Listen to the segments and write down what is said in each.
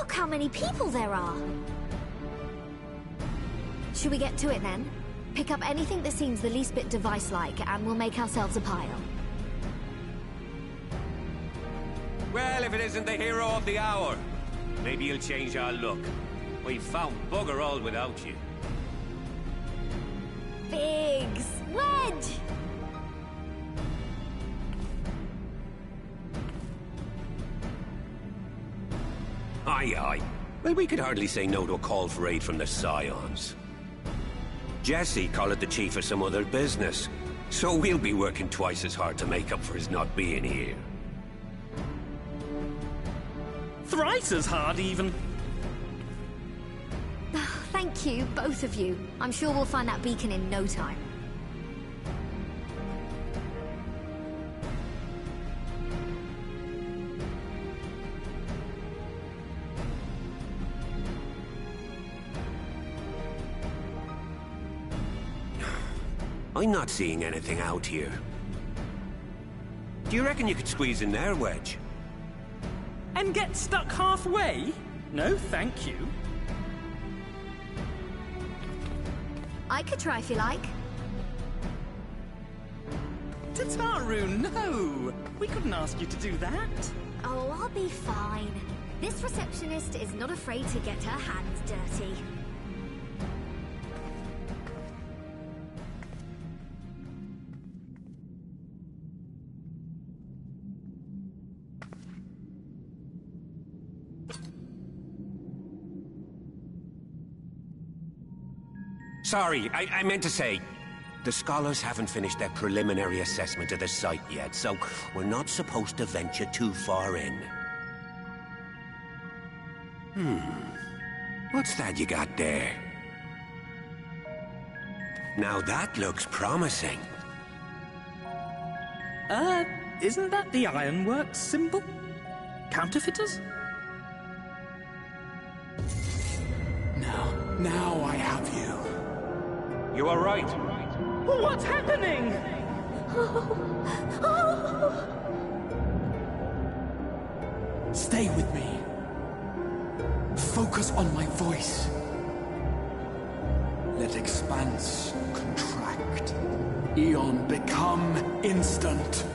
Look how many people there are! Should we get to it then? Pick up anything that seems the least bit device-like, and we'll make ourselves a pile. Well, if it isn't the hero of the hour, maybe you'll change our look. We've found bugger all without you. Biggs! Wedge! Aye, aye. Well, we could hardly say no to a call for aid from the Scions. Jesse called the chief of some other business, so we'll be working twice as hard to make up for his not being here. Thrice as hard, even. Thank you, both of you. I'm sure we'll find that beacon in no time. I'm not seeing anything out here. Do you reckon you could squeeze in there, Wedge? And get stuck halfway? No, thank you. I could try if you like. Tataru, no! We couldn't ask you to do that. Oh, I'll be fine. This receptionist is not afraid to get her hands dirty. Sorry, I meant to say, the scholars haven't finished their preliminary assessment of the site yet, so we're not supposed to venture too far in. What's that you got there? Now that looks promising. Isn't that the Ironworks symbol? Counterfeiters? Now I have you. You are right. What's happening? Stay with me. Focus on my voice. Let expanse contract. Eon become instant.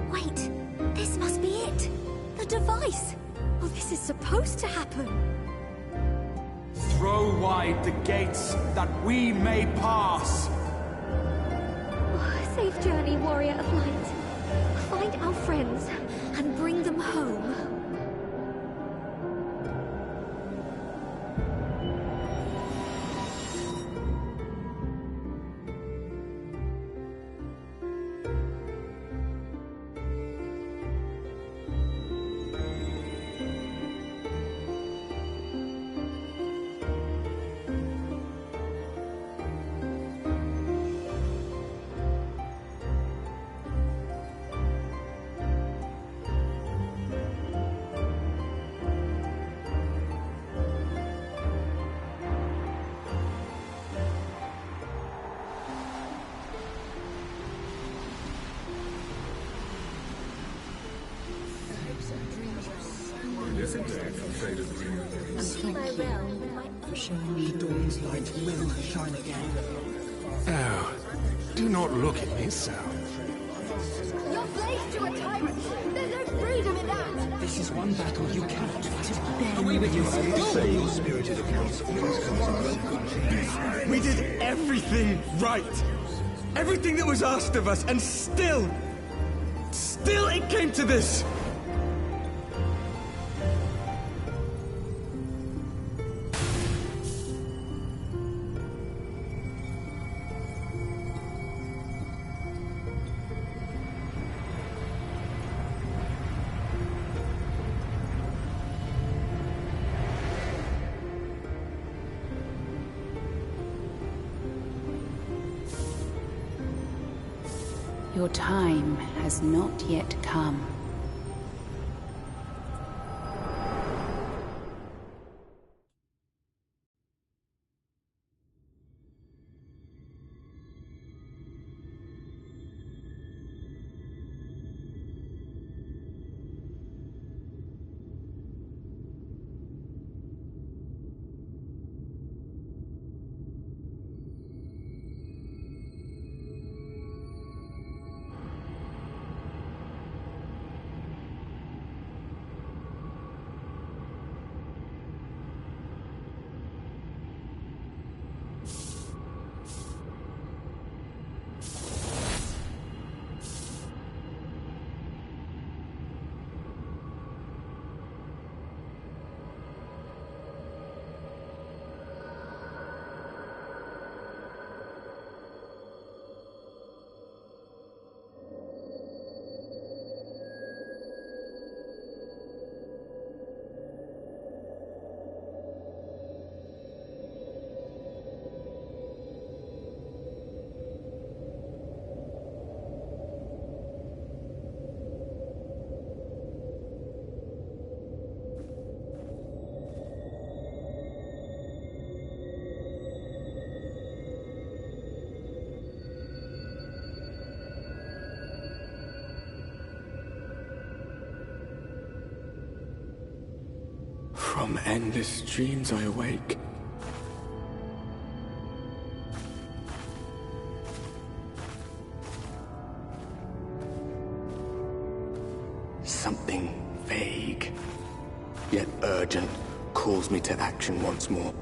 Wait, this must be it. The device. Oh, this is supposed to happen. Throw wide the gates that we may pass. Oh, safe journey, warrior of light. Find our friends and bring them home. The dawn's light will shine again. Oh, do not look at me so. You're slaves to a tyrant. There's no freedom in that. This is one battle you cannot fight. Away with you! Say your spirited accounts of We did everything right. Everything that was asked of us, and still it came to this. Your time has not yet come. From endless dreams I awake. Something vague, yet urgent, calls me to action once more.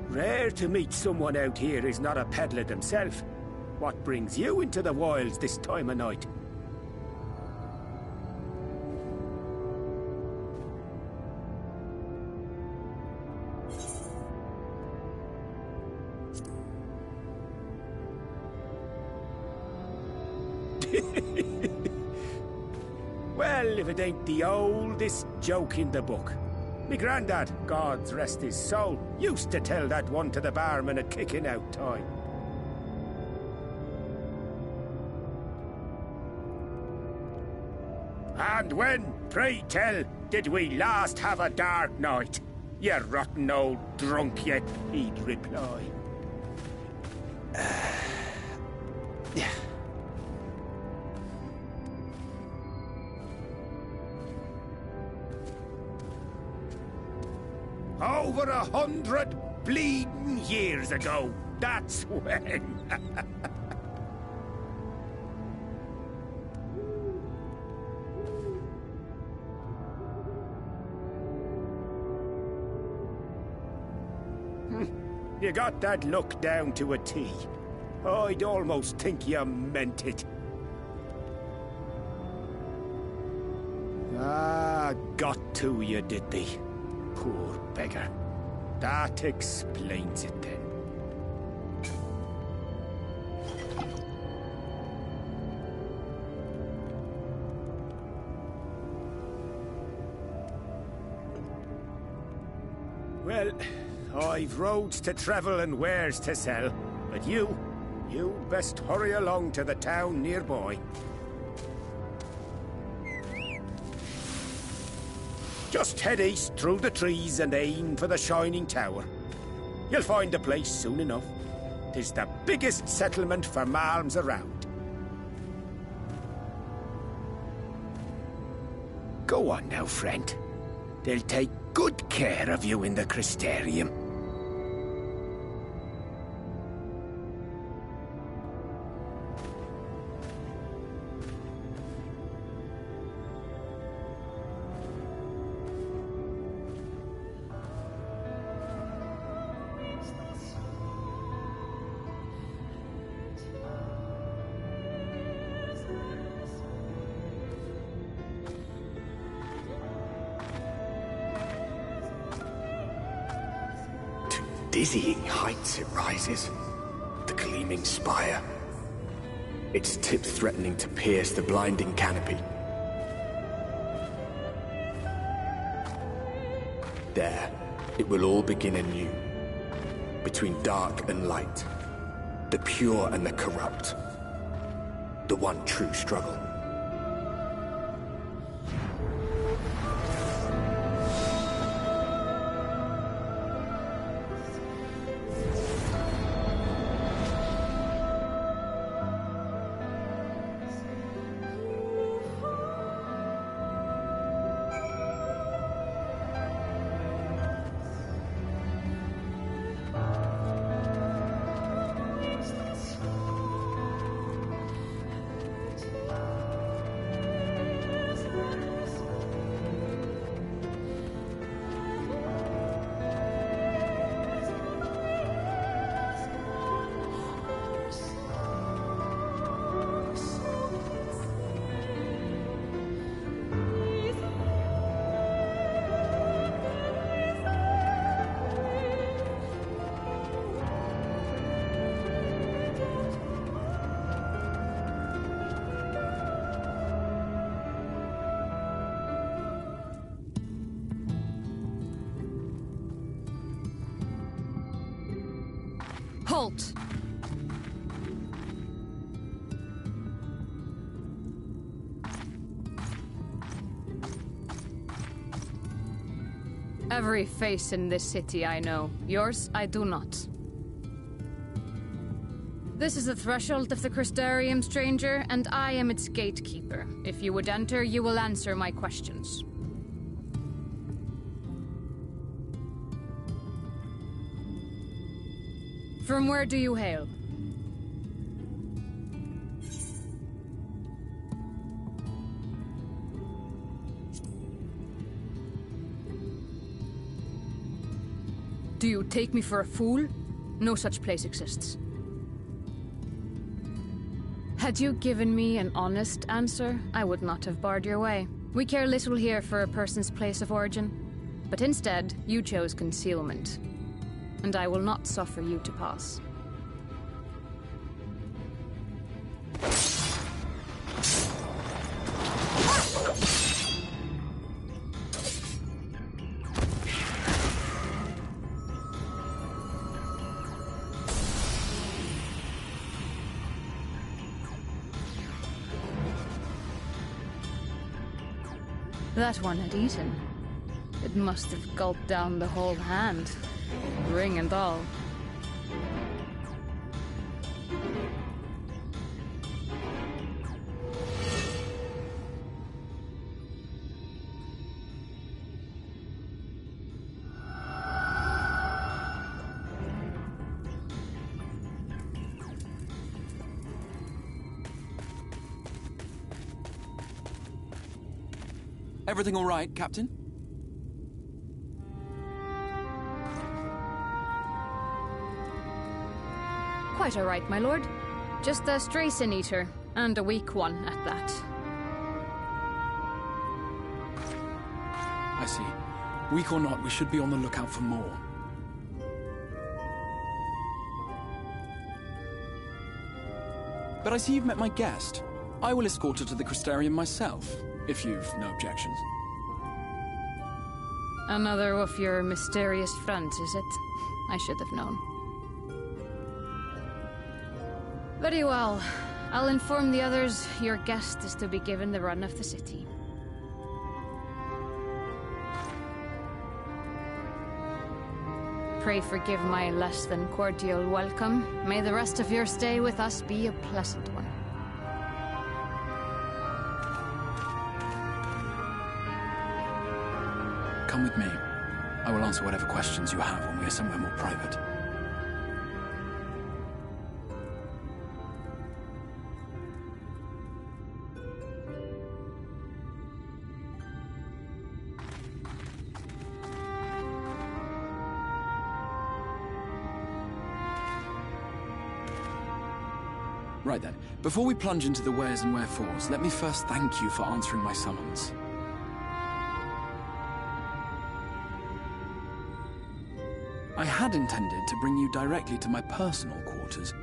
Rare to meet someone out here who's not a peddler themselves. What brings you into the wilds this time of night? Well, if it ain't the oldest joke in the book. Me granddad, God's rest his soul, used to tell that one to the barman at kicking out time. And when, pray tell, did we last have a dark night? You rotten old drunk yet, he'd reply. Over 100 bleeding years ago, that's when. You got that look down to a T. I'd almost think you meant it. Ah, got to you, did they? Poor beggar. That explains it then. Well, I've roads to travel and wares to sell, but you best hurry along to the town nearby. Just head east through the trees and aim for the Shining Tower. You'll find the place soon enough. 'Tis the biggest settlement for malms around. Go on now, friend. They'll take good care of you in the Crystarium. Dizzying heights it rises, the gleaming spire, its tip threatening to pierce the blinding canopy. There, it will all begin anew, between dark and light, the pure and the corrupt, the one true struggle. Halt! Every face in this city I know. Yours, I do not. This is the threshold of the Crystarium, stranger, and I am its gatekeeper. If you would enter, you will answer my questions. From where do you hail? Do you take me for a fool? No such place exists. Had you given me an honest answer, I would not have barred your way. We care little here for a person's place of origin. But instead, you chose concealment. And I will not suffer you to pass. That one had eaten. It must have gulped down the whole hand, ring and all. Everything all right, Captain? Quite all right, my lord. Just a stray sin-eater, and a weak one at that. I see. Weak or not, we should be on the lookout for more. But I see you've met my guest. I will escort her to the Crystarium myself, if you've no objections. Another of your mysterious friends, is it? I should have known. Very well. I'll inform the others your guest is to be given the run of the city. Pray forgive my less than cordial welcome. May the rest of your stay with us be a pleasant one. Come with me. I will answer whatever questions you have when we are somewhere more private. Right then, before we plunge into the wheres and wherefores, let me first thank you for answering my summons. I had intended to bring you directly to my personal quarters,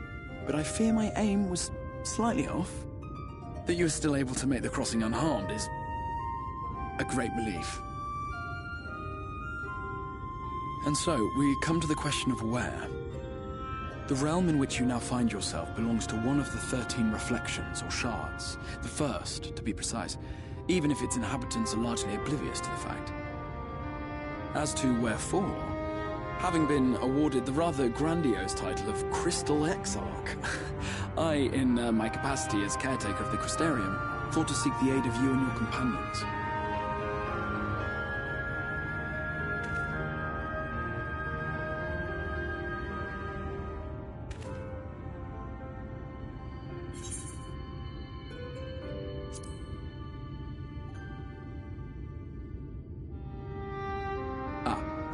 but I fear my aim was slightly off. That you are still able to make the crossing unharmed is a great relief. And so, we come to the question of where. The realm in which you now find yourself belongs to one of the 13 reflections, or shards. The first, to be precise, even if its inhabitants are largely oblivious to the fact. As to wherefore, having been awarded the rather grandiose title of Crystal Exarch, I, in my capacity as caretaker of the Crystarium, thought to seek the aid of you and your companions.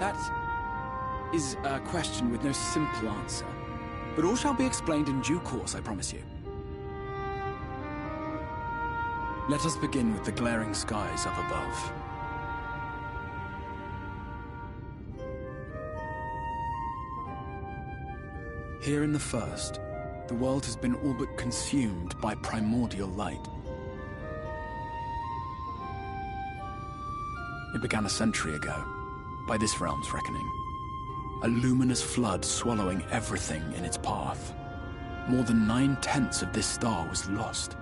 That is a question with no simple answer. But all shall be explained in due course, I promise you. Let us begin with the glaring skies up above. Here in the first, the world has been all but consumed by primordial light. It began a century ago, by this realm's reckoning. a luminous flood swallowing everything in its path. More than 9/10 of this star was lost.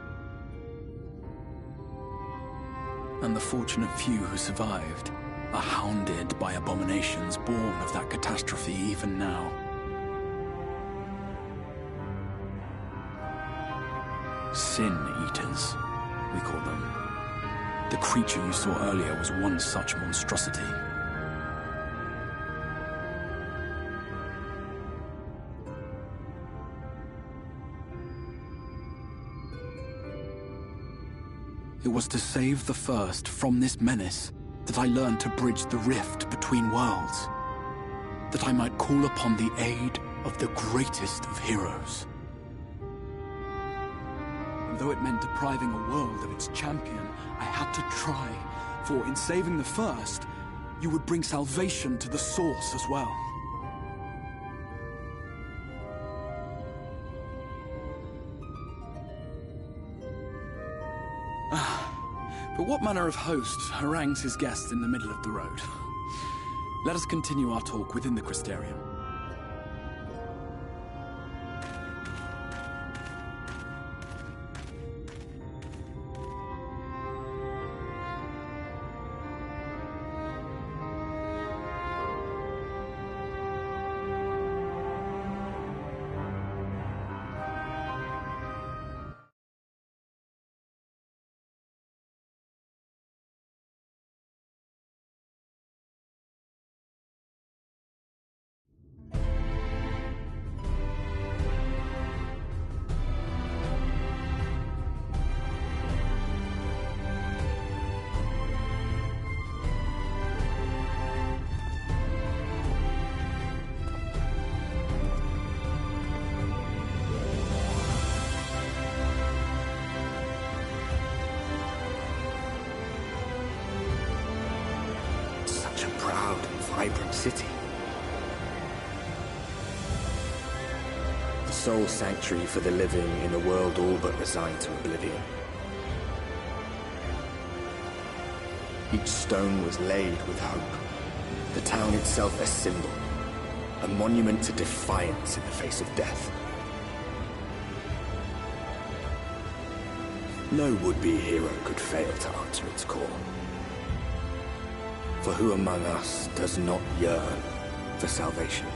And the fortunate few who survived are hounded by abominations born of that catastrophe even now. Sin Eaters, we call them. The creature you saw earlier was one such monstrosity. It was to save the First from this menace that I learned to bridge the rift between worlds. That I might call upon the aid of the greatest of heroes. And though it meant depriving a world of its champion, I had to try, for in saving the First, you would bring salvation to the Source as well. But what manner of host harangues his guests in the middle of the road? Let us continue our talk within the Crystarium. Vibrant city. The sole sanctuary for the living in a world all but resigned to oblivion. Each stone was laid with hope. The town itself a symbol, a monument to defiance in the face of death. No would-be hero could fail to answer its call. For who among us does not yearn for salvation?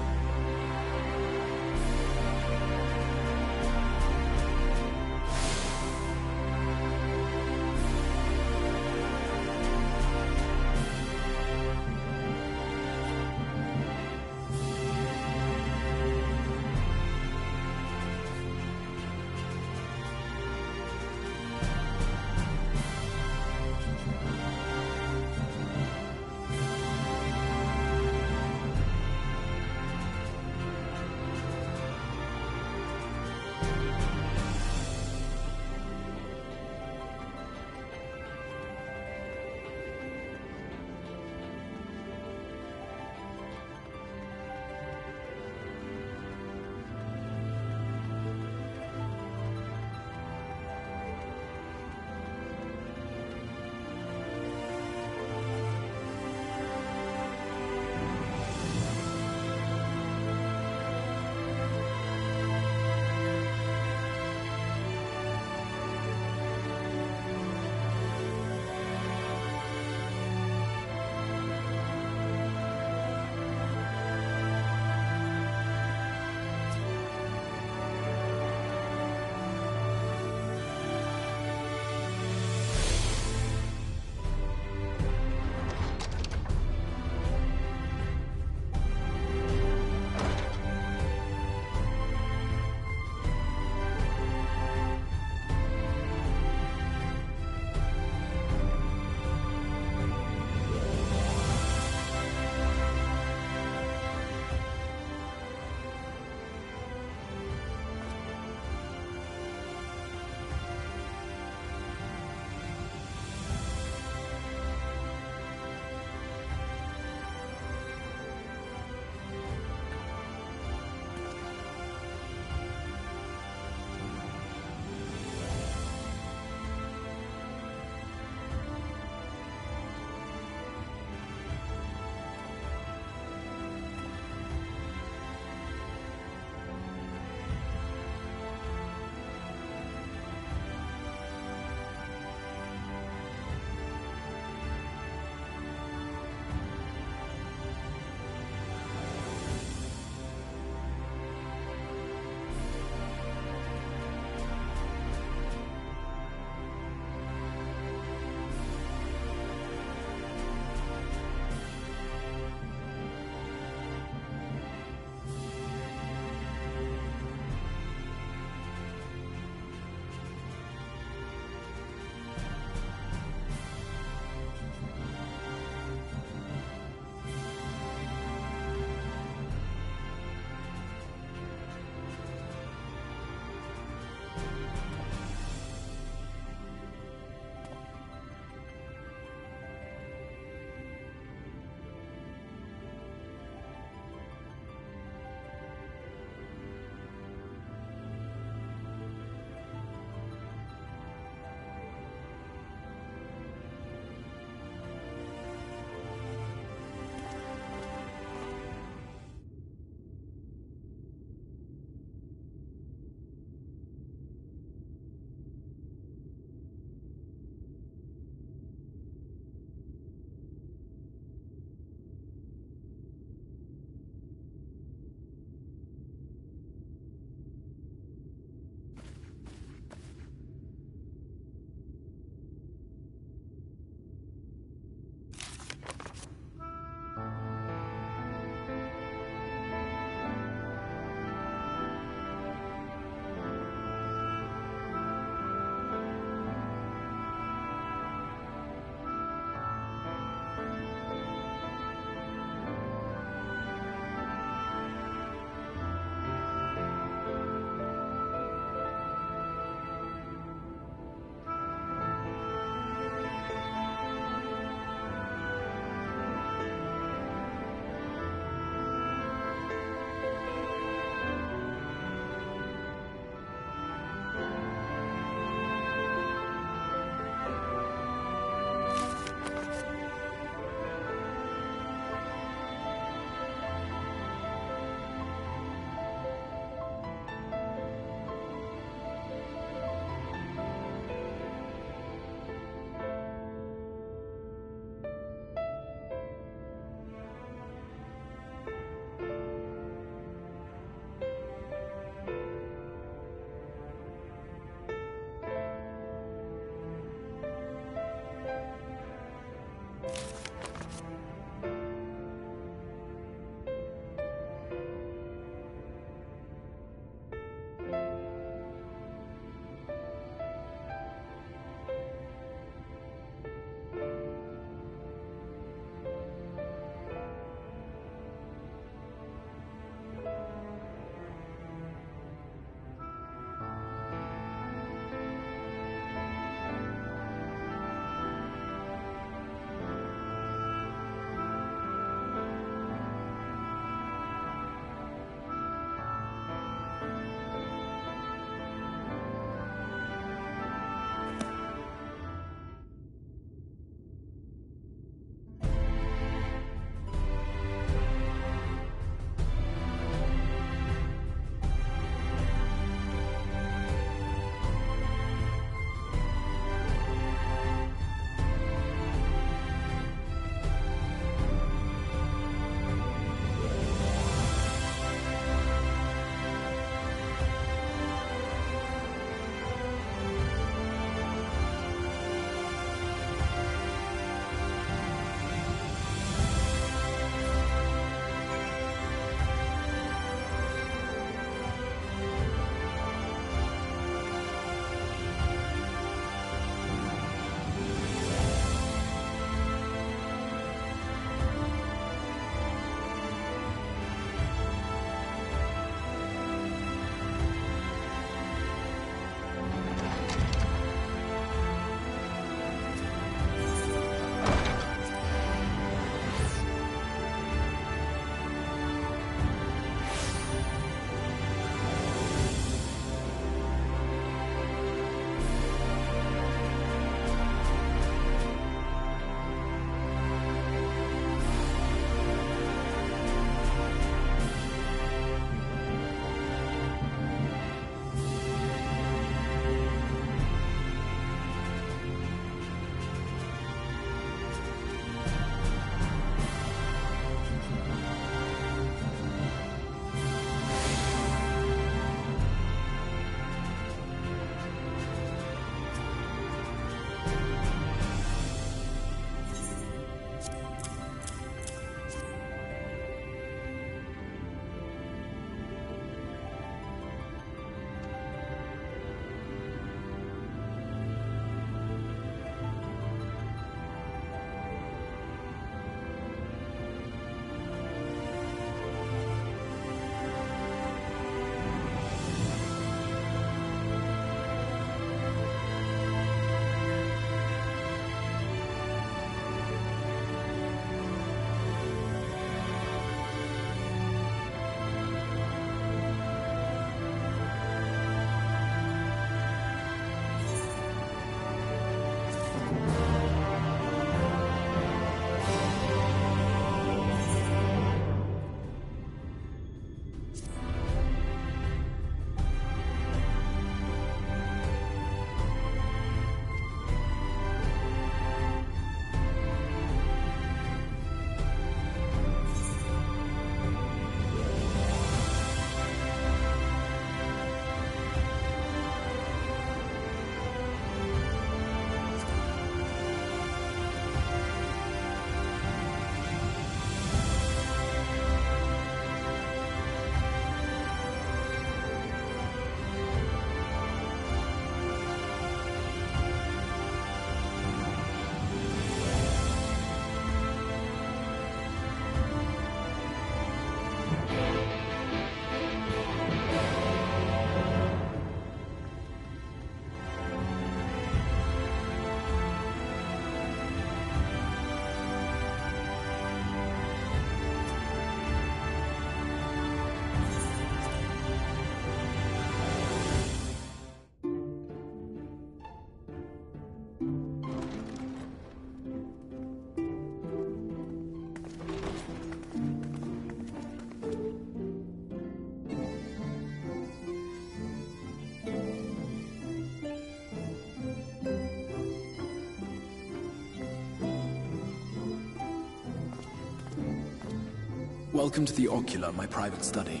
Welcome to the Ocular, my private study.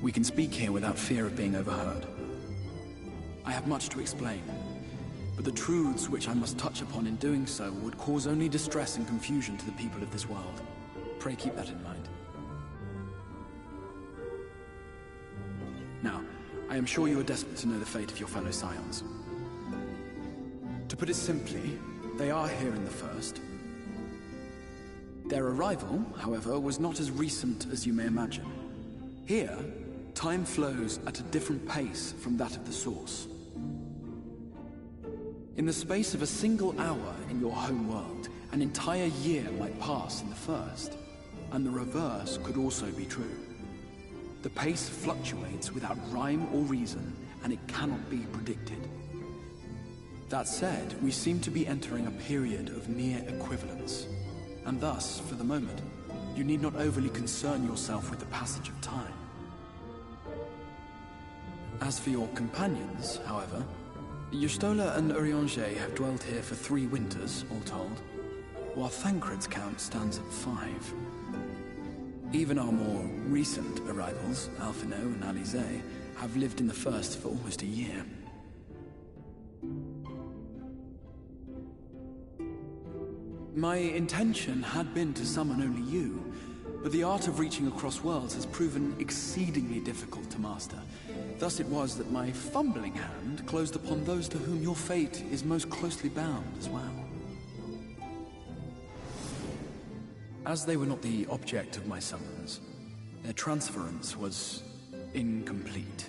We can speak here without fear of being overheard. I have much to explain, but the truths which I must touch upon in doing so would cause only distress and confusion to the people of this world. Pray keep that in mind. Now, I am sure you are desperate to know the fate of your fellow Scions. To put it simply, they are here in the First. Their arrival, however, was not as recent as you may imagine. Here, time flows at a different pace from that of the Source. In the space of a single hour in your home world, an entire year might pass in the First, and the reverse could also be true. The pace fluctuates without rhyme or reason, and it cannot be predicted. That said, we seem to be entering a period of near equivalence, and thus, for the moment, you need not overly concern yourself with the passage of time. As for your companions, however, Y'shtola and Urianger have dwelt here for 3 winters, all told, while Thancred's count stands at 5. Even our more recent arrivals, Alphino and Alize, have lived in the First for almost a year. My intention had been to summon only you, but the art of reaching across worlds has proven exceedingly difficult to master. Thus it was that my fumbling hand closed upon those to whom your fate is most closely bound as well. As they were not the object of my summons, their transference was incomplete.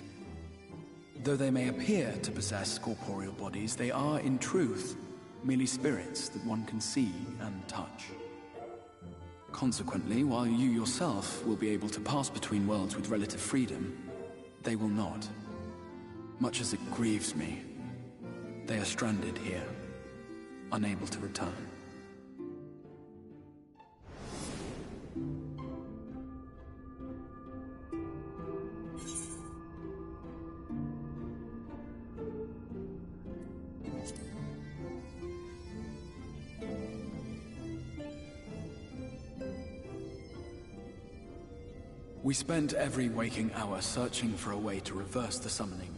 Though they may appear to possess corporeal bodies, they are, in truth, merely spirits that one can see and touch. Consequently, while you yourself will be able to pass between worlds with relative freedom, they will not. Much as it grieves me, they are stranded here, unable to return. We spent every waking hour searching for a way to reverse the summoning.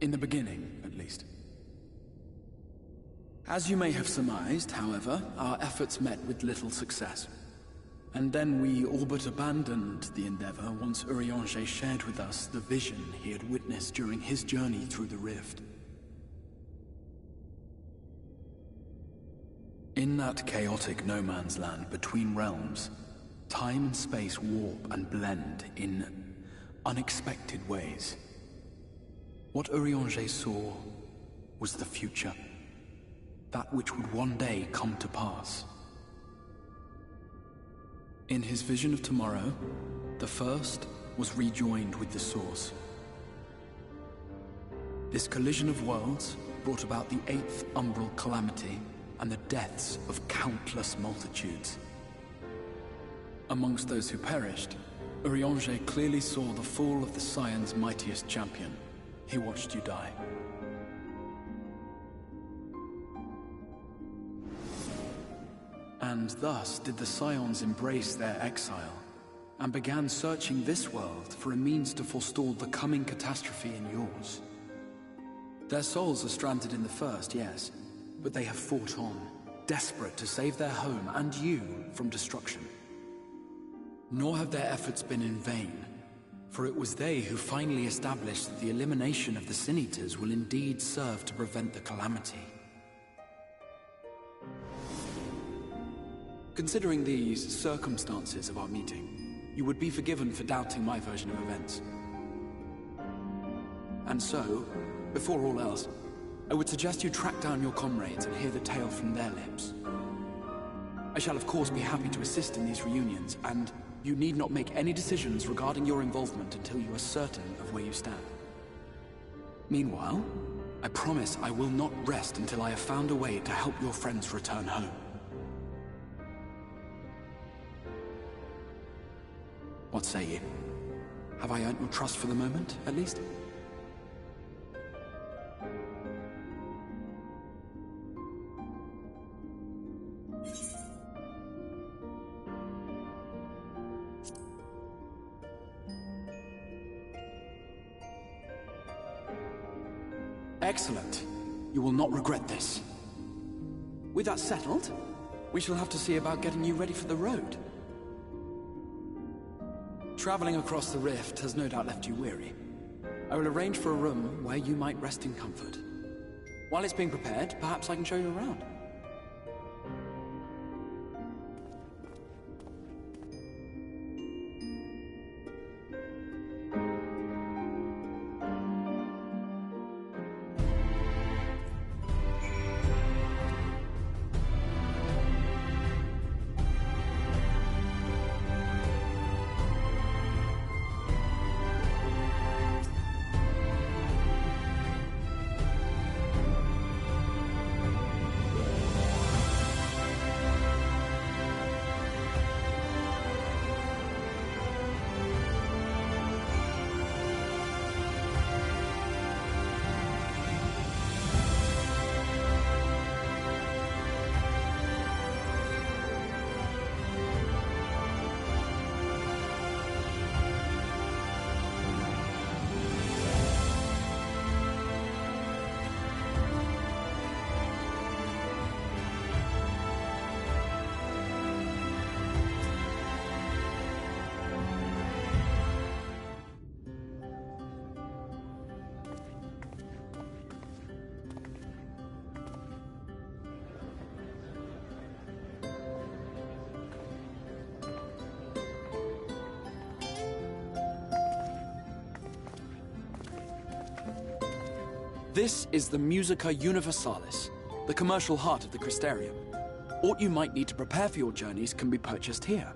In the beginning, at least. As you may have surmised, however, our efforts met with little success. And then we all but abandoned the endeavor once Urianger shared with us the vision he had witnessed during his journey through the rift. In that chaotic no-man's land between realms, time and space warp and blend in unexpected ways. What Urianger saw was the future. That which would one day come to pass. In his vision of tomorrow, the First was rejoined with the Source. This collision of worlds brought about the 8th umbral calamity and the deaths of countless multitudes. Amongst those who perished, Urianger clearly saw the fall of the Scion's mightiest champion. He watched you die. And thus did the Scions embrace their exile, and began searching this world for a means to forestall the coming catastrophe in yours. Their souls are stranded in the First, yes, but they have fought on, desperate to save their home and you from destruction. Nor have their efforts been in vain, for it was they who finally established that the elimination of the Sin Eaters will indeed serve to prevent the calamity. Considering these circumstances of our meeting, you would be forgiven for doubting my version of events. And so, before all else, I would suggest you track down your comrades and hear the tale from their lips. I shall of course be happy to assist in these reunions, and you need not make any decisions regarding your involvement until you are certain of where you stand. Meanwhile, I promise I will not rest until I have found a way to help your friends return home. What say you? Have I earned your trust for the moment, at least? Excellent. You will not regret this. With that settled, we shall have to see about getting you ready for the road. Traveling across the rift has no doubt left you weary. I will arrange for a room where you might rest in comfort. While it's being prepared, perhaps I can show you around. This is the Musica Universalis, the commercial heart of the Crystarium. What you might need to prepare for your journeys can be purchased here.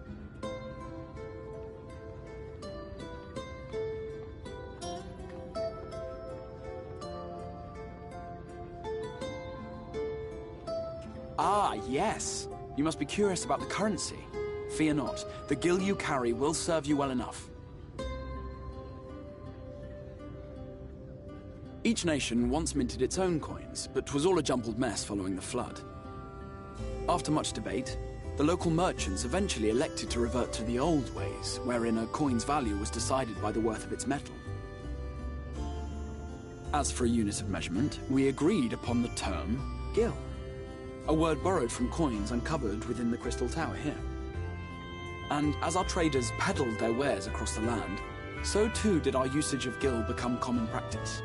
Ah, yes. You must be curious about the currency. Fear not. The gil you carry will serve you well enough. Each nation once minted its own coins, but 'twas all a jumbled mess following the flood. After much debate, the local merchants eventually elected to revert to the old ways, wherein a coin's value was decided by the worth of its metal. As for a unit of measurement, we agreed upon the term gil, a word borrowed from coins uncovered within the Crystal Tower here. And as our traders peddled their wares across the land, so too did our usage of gil become common practice.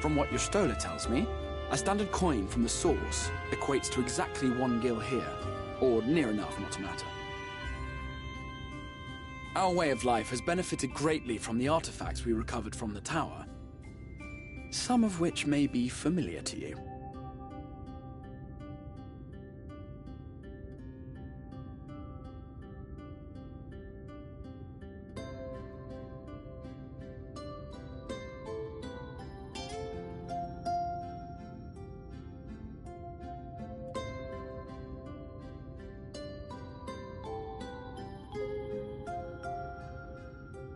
From what your stola tells me, a standard coin from the source equates to exactly 1 gil here, or near enough not to matter. Our way of life has benefited greatly from the artifacts we recovered from the tower, some of which may be familiar to you.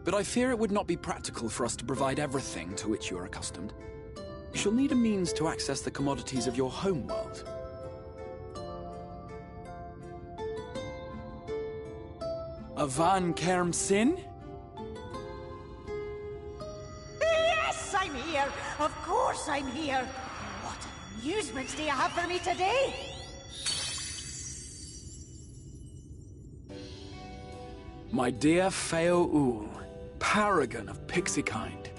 But I fear it would not be practical for us to provide everything to which you are accustomed. You shall need a means to access the commodities of your homeworld. A Van Kerm Sin? Yes, I'm here! Of course I'm here! What amusements do you have for me today? My dear Feo Ul, paragon of pixie kind.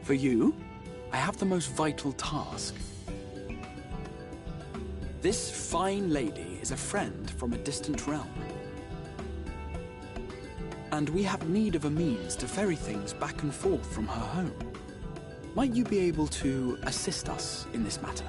For you, I have the most vital task. This fine lady is a friend from a distant realm. And we have need of a means to ferry things back and forth from her home. Might you be able to assist us in this matter?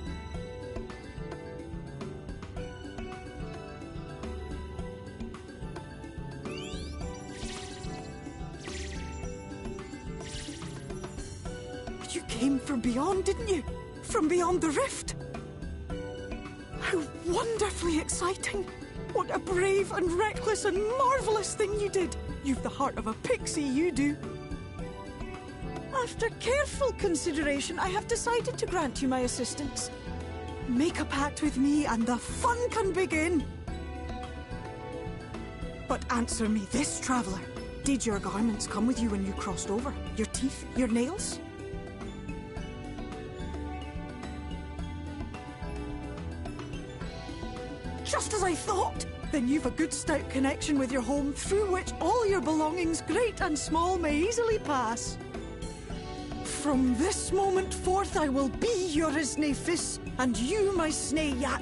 You came from beyond, didn't you? From beyond the rift? How wonderfully exciting! What a brave and reckless and marvelous thing you did! You've the heart of a pixie, you do. After careful consideration, I have decided to grant you my assistance. Make a pact with me and the fun can begin. But answer me this, traveler. Did your garments come with you when you crossed over? Your teeth? Your nails? just as I thought. Then you've a good stout connection with your home, through which all your belongings, great and small, may easily pass. From this moment forth I will be your Isne Fis, and you my Snae Yak.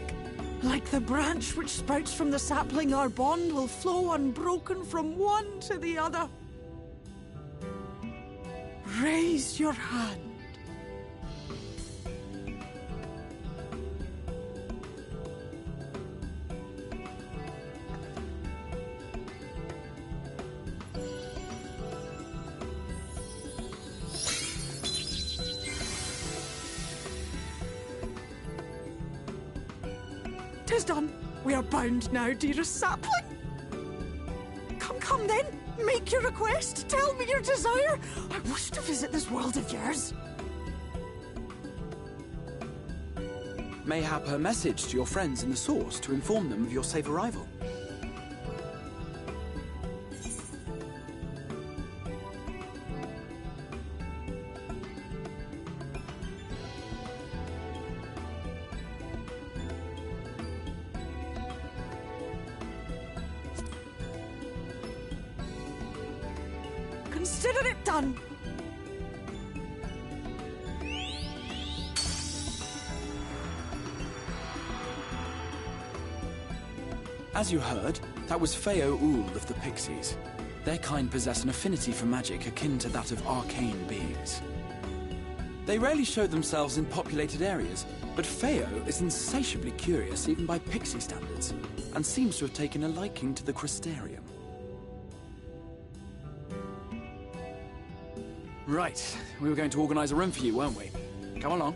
Like the branch which sprouts from the sapling, our bond will flow unbroken from one to the other. Raise your hand. Tis done. We are bound now, dearest sapling. Come then. Make your request. Tell me your desire. I wish to visit this world of yours. Mayhap a message to your friends in the Source to inform them of your safe arrival. Consider it done. As you heard, that was Feo Ool of the Pixies. Their kind possess an affinity for magic akin to that of arcane beings. They rarely show themselves in populated areas, but Feo is insatiably curious even by Pixie standards, and seems to have taken a liking to the Crystarium. Right, we were going to organize a room for you, weren't we? Come along.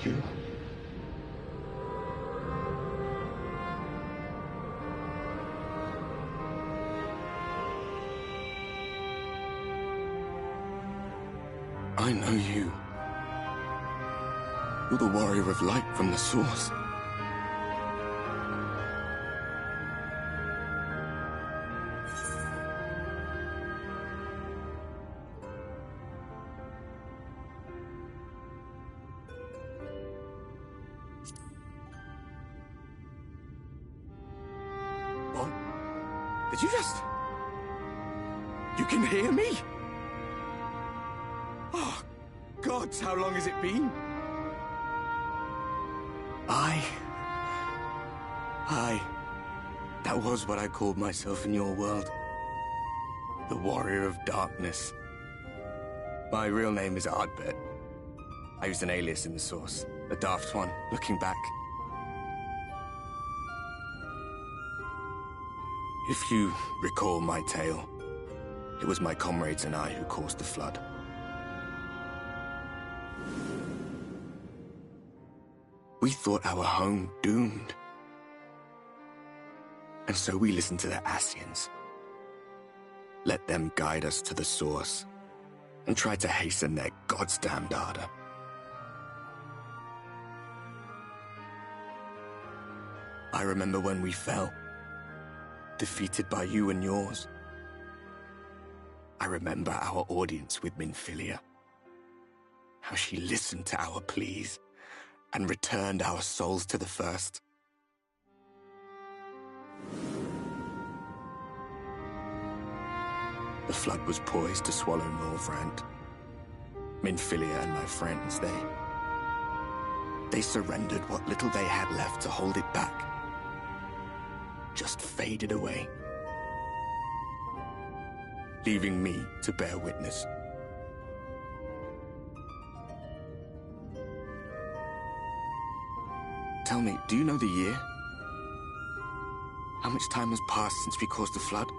You. I know you. You're the warrior of light from the Source. What? Did you just... You can hear me? Oh, gods, how long has it been? That was what I called myself in your world. The Warrior of Darkness. My real name is Ardbert. I used an alias in the source. A daft one, looking back. If you recall my tale, it was my comrades and I who caused the flood. We thought our home doomed. And so we listened to the Ascians. Let them guide us to the source, and tried to hasten their goddamned ardor. I remember when we fell, defeated by you and yours. I remember our audience with Minfilia. How she listened to our pleas and returned our souls to the First. The flood was poised to swallow Norvrand. Minfilia and my friends, they surrendered what little they had left to hold it back. Just faded away, leaving me to bear witness. Tell me, do you know the year? How much time has passed since we caused the flood?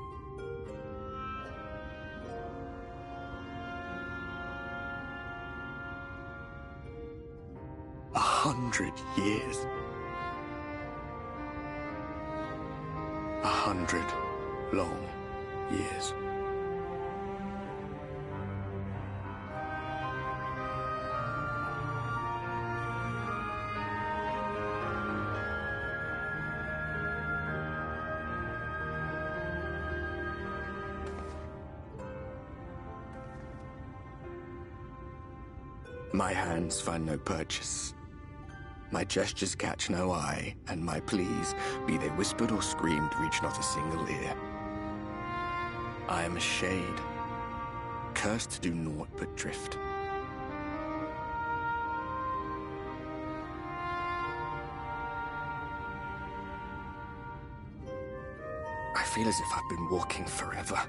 $100 years. 100 long years. My hands find no purchase. My gestures catch no eye, and my pleas, be they whispered or screamed, reach not a single ear. I am a shade, cursed to do naught but drift. I feel as if I've been walking forever.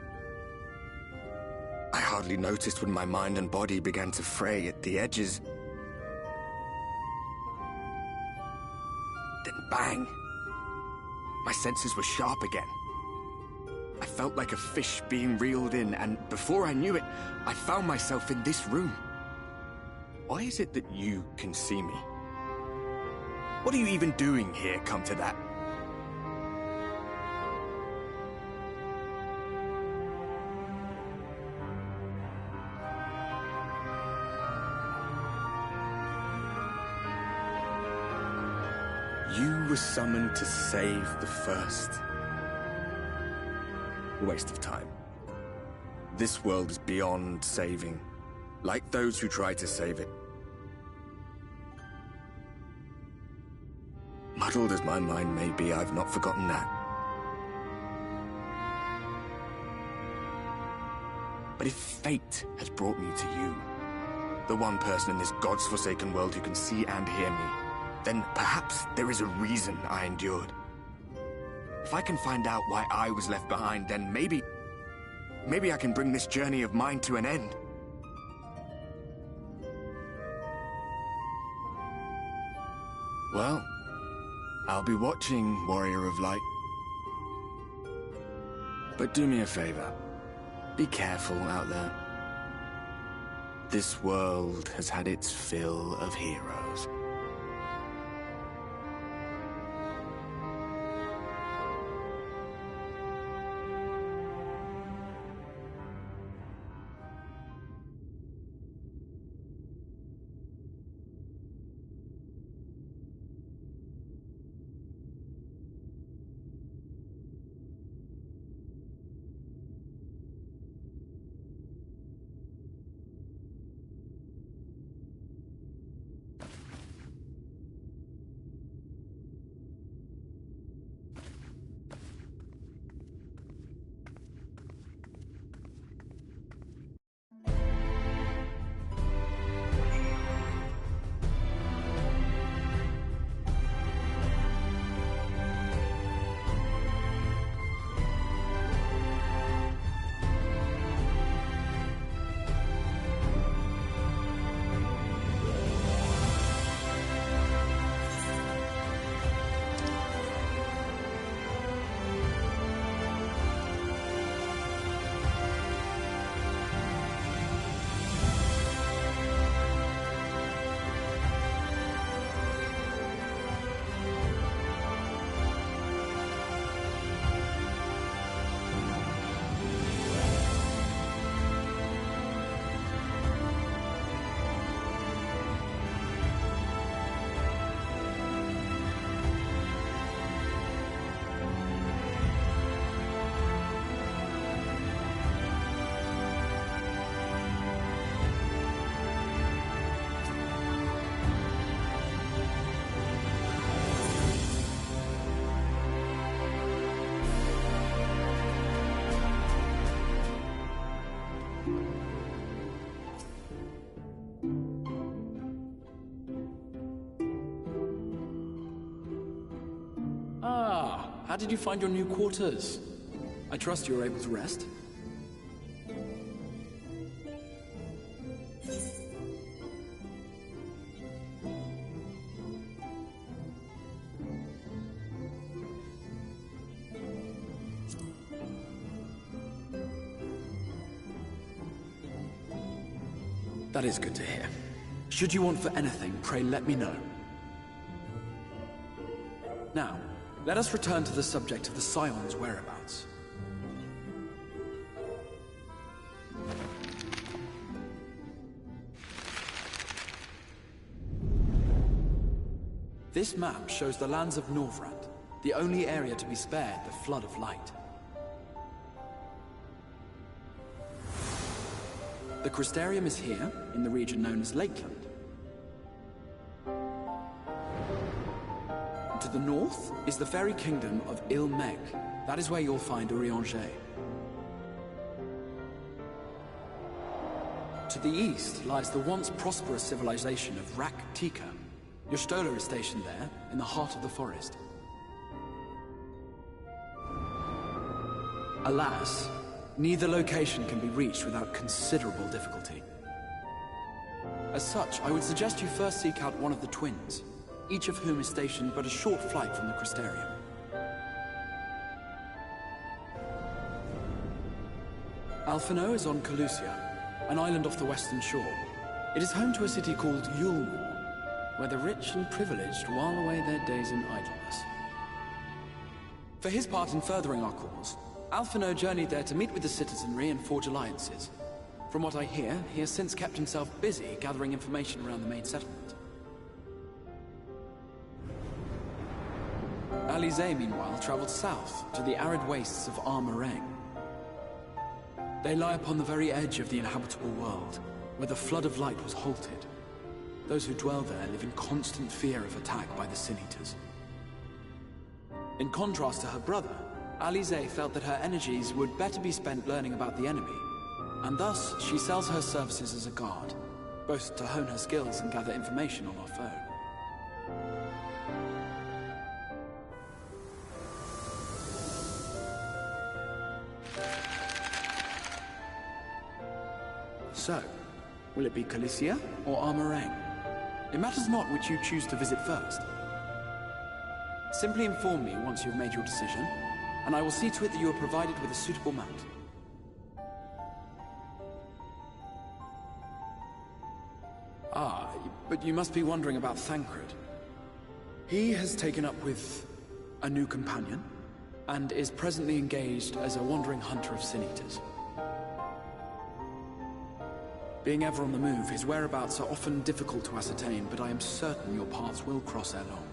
I hardly noticed when my mind and body began to fray at the edges. Then bang! My senses were sharp again. I felt like a fish being reeled in, and before I knew it, I found myself in this room. Why is it that you can see me? What are you even doing here, come to that? You were summoned to save the First. A waste of time. This world is beyond saving, like those who try to save it. Muddled as my mind may be, I've not forgotten that. But if fate has brought me to you, the one person in this God's forsaken world who can see and hear me, then perhaps there is a reason I endured. If I can find out why I was left behind, then maybe I can bring this journey of mine to an end. Well, I'll be watching, Warrior of Light. But do me a favor. Be careful out there. This world has had its fill of heroes. How did you find your new quarters? I trust you were able to rest? That is good to hear. Should you want for anything, pray let me know. Now, let us return to the subject of the Scion's whereabouts. This map shows the lands of Norvrand, the only area to be spared the Flood of Light. The Crystarium is here, in the region known as Lakeland. To the north is the fairy kingdom of Il-Meg. That is where you'll find Urianger. To the east lies the once prosperous civilization of Rak-Tika. Your Stola is stationed there, in the heart of the forest. Alas, neither location can be reached without considerable difficulty. As such, I would suggest you first seek out one of the twins, each of whom is stationed but a short flight from the Crystarium. Alphino is on Calusia, an island off the western shore. It is home to a city called Yulmore, where the rich and privileged while away their days in idleness. For his part in furthering our cause, Alphino journeyed there to meet with the citizenry and forge alliances. From what I hear, he has since kept himself busy gathering information around the main settlement. Alize, meanwhile, traveled south to the arid wastes of Armarang. They lie upon the very edge of the inhabitable world, where the Flood of Light was halted. Those who dwell there live in constant fear of attack by the Sin-Eaters. In contrast to her brother, Alize felt that her energies would better be spent learning about the enemy, and thus she sells her services as a guard, both to hone her skills and gather information on our foe. So, will it be Calicia or Armarang? It matters not which you choose to visit first. Simply inform me once you've made your decision, and I will see to it that you are provided with a suitable mount. Ah, but you must be wondering about Thancred. He has taken up with a new companion, and is presently engaged as a wandering hunter of Sin-Eaters. Being ever on the move, his whereabouts are often difficult to ascertain, but I am certain your paths will cross ere long.